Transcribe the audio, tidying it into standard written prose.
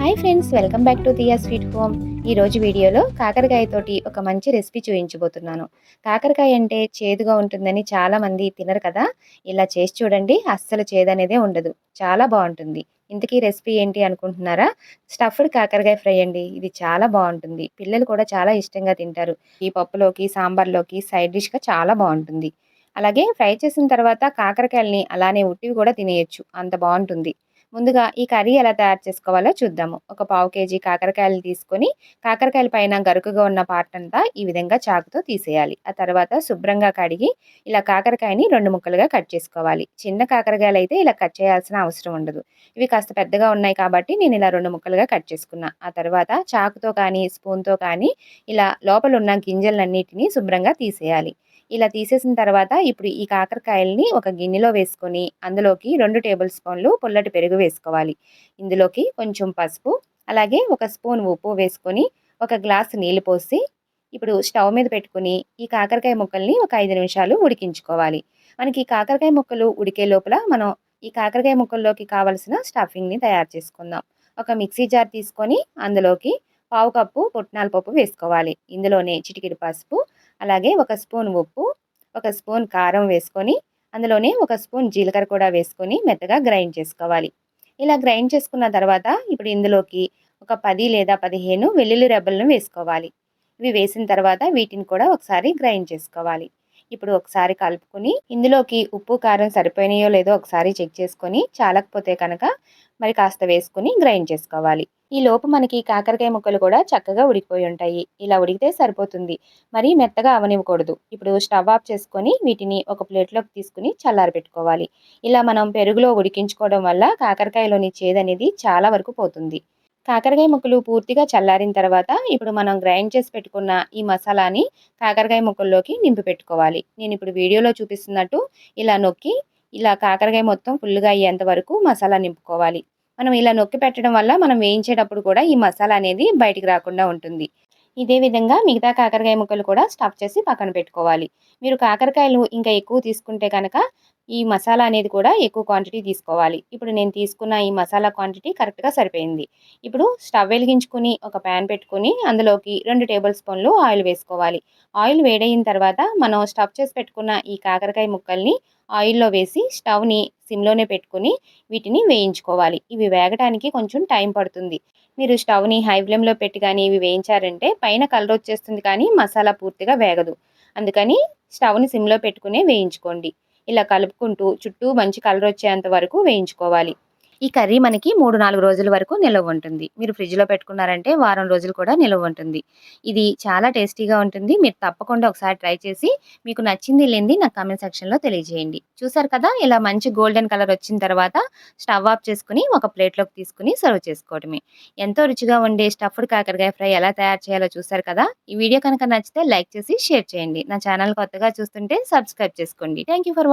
Hi friends, welcome back to Diya sweet home. ఈరోజు వీడియోలో కాకరకాయతోటి ఒక మంచి రెసిపీ చూపించబోతున్నాను. కాకరకాయ అంటే చేదుగా ఉంటుందని చాలామంది తినరు కదా. ఇలా చేసి చూడండి, అస్సలు చేదనేదే ఉండదు. చాలా బాగుంటుంది. ఇంతకీ రెసిపీ ఏంటి అనుకుంటున్నారా? స్టఫ్డ్ కాకరకాయ ఫ్రై అండి. ఇది చాలా బాగుంటుంది. పిల్లలు కూడా చాలా ఇష్టంగా తింటారు. ఈ పప్పులోకి, సాంబార్లోకి సైడ్ డిష్గా చాలా బాగుంటుంది. అలాగే ఫ్రై చేసిన తర్వాత కాకరకాయలని అలానే ఉట్టివి కూడా తినేయొచ్చు, అంత బాగుంటుంది. ముందుగా ఈ కర్రీ ఎలా తయారు చేసుకోవాలో చూద్దాము. ఒక పావు కేజీ కాకరకాయలు తీసుకొని కాకరకాయల పైన గరుకుగా ఉన్న పార్ట్ అంతా ఈ విధంగా చాకుతో తీసేయాలి. ఆ తర్వాత శుభ్రంగా కడిగి ఇలా కాకరకాయని 2 ముక్కలుగా కట్ చేసుకోవాలి. చిన్న కాకరకాయలు అయితే ఇలా కట్ చేయాల్సిన అవసరం ఉండదు. ఇవి కాస్త పెద్దగా ఉన్నాయి కాబట్టి నేను ఇలా 2 ముక్కలుగా కట్ చేసుకున్నా. ఆ తర్వాత చాకుతో కానీ స్పూన్తో కానీ ఇలా లోపల ఉన్న గింజలన్నిటిని శుభ్రంగా తీసేయాలి. ఇలా తీసేసిన తర్వాత ఇప్పుడు ఈ కాకరకాయలని ఒక గిన్నెలో వేసుకొని అందులోకి 2 టేబుల్ స్పూన్లు పుల్లటి పెరుగు వేసుకోవాలి. ఇందులోకి కొంచెం పసుపు, అలాగే ఒక స్పూన్ ఉప్పు వేసుకొని ఒక గ్లాసు నీళ్లు పోసి ఇప్పుడు స్టవ్ మీద పెట్టుకొని ఈ కాకరకాయ ముక్కల్ని ఒక 5 నిమిషాలు ఉడికించుకోవాలి. మనకి కాకరకాయ ముక్కలు ఉడికే లోపల మనం ఈ కాకరకాయ ముక్కల్లోకి కావలసిన స్టఫింగ్ని తయారు చేసుకుందాం. ఒక మిక్సీ జార్ తీసుకొని అందులోకి పావు కప్పు పుట్నాల పప్పు వేసుకోవాలి. ఇందులోనే చిటికెడు పసుపు, అలాగే ఒక స్పూన్ ఉప్పు, ఒక స్పూన్ కారం వేసుకొని అందులోనే ఒక స్పూన్ జీలకర్ర కూడా వేసుకొని మెత్తగా గ్రైండ్ చేసుకోవాలి. ఇలా గ్రైండ్ చేసుకున్న తర్వాత ఇప్పుడు ఇందులోకి ఒక 10 లేదా 15 వెల్లుల్లి రెబ్బలను వేసుకోవాలి. ఇవి వేసిన తర్వాత వీటిని కూడా ఒకసారి గ్రైండ్ చేసుకోవాలి. ఇప్పుడు ఒకసారి కలుపుకొని ఇందులోకి ఉప్పు కారం సరిపోయినాయో లేదో ఒకసారి చెక్ చేసుకొని చాలకపోతే కనుక మరి కాస్త వేసుకొని గ్రైండ్ చేసుకోవాలి. ఈ లోపు మనకి కాకరకాయ ముక్కలు కూడా చక్కగా ఉడికిపోయి ఉంటాయి. ఇలా ఉడికితే సరిపోతుంది. మరీ మెత్తగా అవనివ్వకూడదు. ఇప్పుడు స్టవ్ ఆఫ్ చేసుకొని వీటిని ఒక ప్లేట్లోకి తీసుకుని చల్లారబెట్టుకోవాలి. ఇలా మనం పెరుగులో ఉడికించుకోవడం వల్ల కాకరకాయలోని చేదనేది చాలా వరకు పోతుంది. కాకరకాయ ముక్కలు పూర్తిగా చల్లారిన తర్వాత ఇప్పుడు మనం గ్రైండ్ చేసి పెట్టుకున్న ఈ మసాలాని కాకరకాయ ముక్కల్లోకి నింపి పెట్టుకోవాలి. నేను ఇప్పుడు వీడియోలో చూపిస్తున్నట్టు ఇలా నొక్కి ఇలా కాకరకాయ మొత్తం ఫుల్గా అయ్యేంత వరకు మసాలా నింపుకోవాలి. మనం ఇలా నొక్కి పెట్టడం వల్ల మనం వేయించేటప్పుడు కూడా ఈ మసాలా అనేది బయటికి రాకుండా ఉంటుంది. ఇదే విధంగా మిగతా కాకరకాయ ముక్కలు కూడా స్టఫ్ చేసి పక్కన పెట్టుకోవాలి. మీరు కాకరకాయలు ఇంకా ఎక్కువ తీసుకుంటే కనుక ఈ మసాలా అనేది కూడా ఎక్కువ క్వాంటిటీ తీసుకోవాలి. ఇప్పుడు నేను తీసుకున్న ఈ మసాలా క్వాంటిటీ కరెక్ట్‌గా సరిపోయింది. ఇప్పుడు స్టవ్ వెలిగించుకొని ఒక ప్యాన్ పెట్టుకొని అందులోకి 2 టేబుల్ స్పూన్లు ఆయిల్ వేసుకోవాలి. ఆయిల్ వేడయిన తర్వాత మనం స్టఫ్ చేసి పెట్టుకున్న ఈ కాకరకాయ ముక్కల్ని ఆయిల్‌లో వేసి స్టవ్‌ని సిమ్‌లోనే పెట్టుకొని వీటిని వేయించుకోవాలి. ఇవి వేగటానికి కొంచెం టైం పడుతుంది. మీరు స్టవ్‌ని హై ఫ్లేమ్‌లో పెట్టి గాని ఇవి వేయించారంటే పైన కలర్ వచ్చేస్తుంది కానీ మసాలా పూర్తిగా వేగదు. అందుకని స్టవ్‌ని సిమ్‌లో పెట్టుకునే వేయించుకోండి. ఇలా కలుపుకుంటూ చుట్టూ మంచి కలర్ వచ్చేంత వరకు వేయించుకోవాలి. ఈ కర్రీ మనకి 3, 4 రోజుల వరకు నిలవ ఉంటుంది. మీరు ఫ్రిడ్జ్‌లో పెట్టుకున్నారంటే వారం రోజులు కూడా నిలవ ఉంటుంది. ఇది చాలా టేస్టీగా ఉంటుంది. మీరు తప్పకుండా ఒకసారి ట్రై చేసి మీకు నచ్చింది లేనిది నాకు కామెంట్ సెక్షన్‌లో తెలియజేయండి. చూసారు కదా, ఇలా మంచి గోల్డెన్ కలర్ వచ్చిన తర్వాత స్టవ్ ఆఫ్ చేసుకొని ఒక ప్లేట్‌లోకి తీసుకొని సర్వ్ చేసుకోవడమే. ఎంతో రుచిగా ఉండే స్టఫ్డ్ కాకరకాయ ఫ్రై ఎలా తయారు చేయాలో చూసారు కదా. ఈ వీడియో కనుక నచ్చితే లైక్ చేసి షేర్ చేయండి. నా ఛానల్ కొత్తగా చూస్తుంటే సబ్స్క్రైబ్ చేసుకోండి. Thank you for